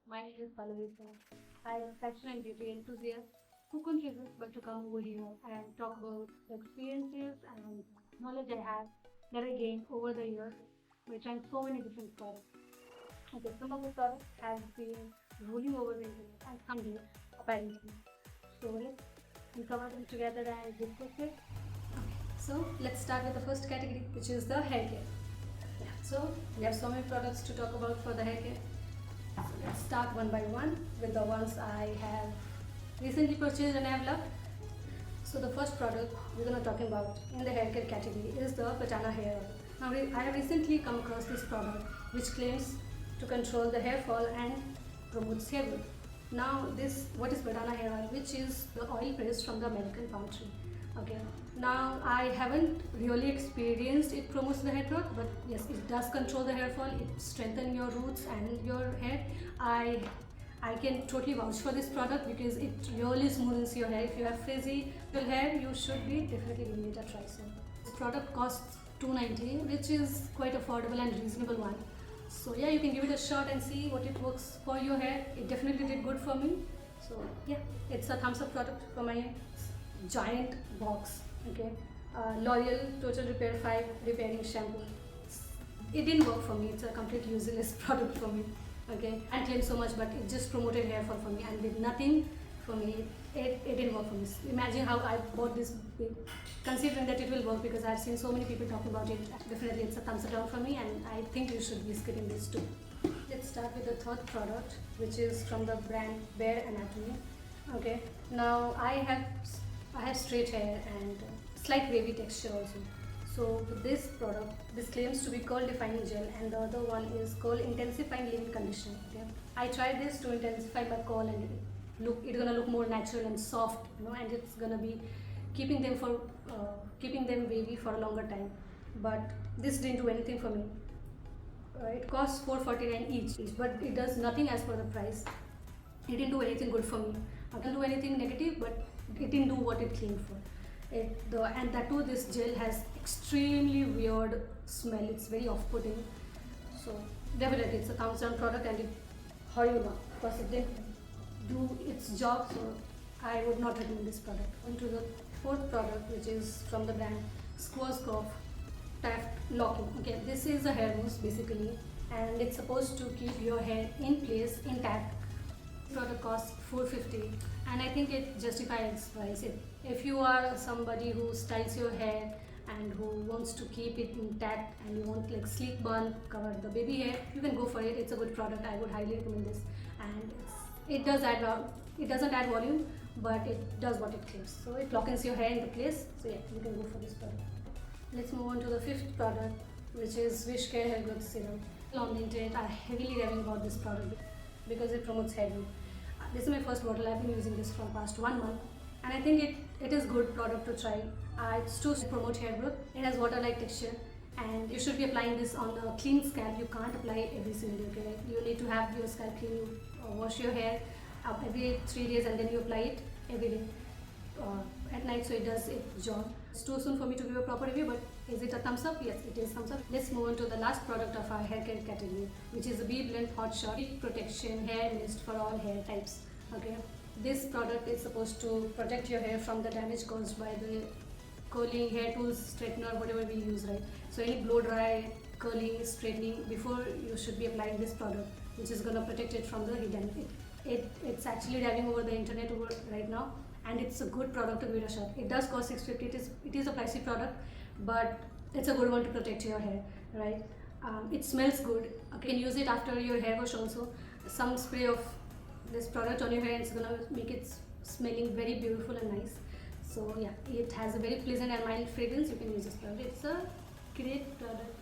My name is Pallavi Singh. I am a fashion and beauty enthusiast who couldn't resist but to come over here and talk about the experiences and knowledge I have that I gained over the years by trying so many different products. Okay, some of the products have been ruling over the internet and some do, apparently. So let's cover them together and discuss it. So let's start with the first category, which is the hair care. Yeah. So we have so many products to talk about for the hair care. So let's start one by one with the ones I have recently purchased and I have loved. So the first product we're going to talk about in the hair care category is the Patana hair oil. Now I have recently come across this product which claims to control the hair fall and promotes hair growth. Now this what is Patana hair oil, which is the oil pressed from the American palm tree. Okay. Now I haven't really experienced it promotes the hair growth, but yes, it does control the hair fall. It strengthens your roots and your hair. I can totally vouch for this product because it really smoothens your hair. If you have frizzy hair, you should be definitely giving it a try. So this product costs $2.90, which is quite affordable and reasonable one. So yeah, you can give it a shot and see what it works for your hair. It definitely did good for me. So yeah, it's a thumbs up product for my giant box. Okay, L'Oreal Total Repair 5 repairing shampoo. It didn't work for me. It's a complete useless product for me. Okay, I claimed so much, but it just promoted hair fall for me and did nothing for me. It didn't work for me. Imagine how I bought this big, considering that it will work, because I've seen so many people talking about it. Definitely it's a thumbs down for me, and I think you should be skipping this too. Let's start with the third product, which is from the brand Bare Anatomy. Okay, now I have straight hair and slight wavy texture also. So this product, this claims to be curl defining gel, and the other one is curl intensifying leave-in conditioner. Okay? I tried this to intensify my curl, and it's gonna look more natural and soft, and it's gonna be keeping them wavy for a longer time. But this didn't do anything for me. It costs $4.49 each, but it does nothing as per the price. It didn't do anything good for me. I didn't do anything negative, but it didn't do what it claimed for. And that too, this gel has extremely weird smell. It's very off-putting. So definitely, it's a thumbs down product, and it horrible because it didn't do its job. So I would not recommend this product. On to the fourth product, which is from the brand Schwarzkopf Taft Locking. Okay, this is a hair mousse basically, and it's supposed to keep your hair in place intact. Product costs $4.50, and I think it justifies its price. If you are somebody who styles your hair and who wants to keep it intact and you want like sleek bun, cover the baby hair, you can go for it. It's a good product. I would highly recommend this, and it doesn't add volume, but it does what it claims. So it lockens your hair into place. So yeah, you can go for this product. Let's move on to the fifth product, which is Wishcare Hair Growth Serum. On the internet, I heavily raving about this product because it promotes hair growth. This is my first bottle. I've been using this for past 1 month, and I think it is good product to try. It's to promote hair growth. It has water-like texture, and you should be applying this on a clean scalp. You can't apply it every single day. Okay? You need to have your scalp clean. You wash your hair up every 3 days, and then you apply it every day at night, so it does its job. It's too soon for me to give a proper review, but is it a thumbs up? Yes, it is thumbs up. Let's move on to the last product of our hair care category, which is the BeBlend Hot Shot Heat Protection Hair Mist for all hair types. Okay, this product is supposed to protect your hair from the damage caused by the curling, hair tools, straightener, whatever we use, right? So any blow dry, curling, straightening, before you should be applying this product, which is gonna protect it from the heat damage. It's actually driving over the internet right now, and it's a good product to give it a shot. It does cost $6.50. It is a pricey product, but it's a good one to protect your hair, right? It smells good. You can use it after your hair wash also. Some spray of this product on your hair, it's gonna make it smelling very beautiful and nice. So yeah, it has a very pleasant and mild fragrance. You can use this product. It's a great product.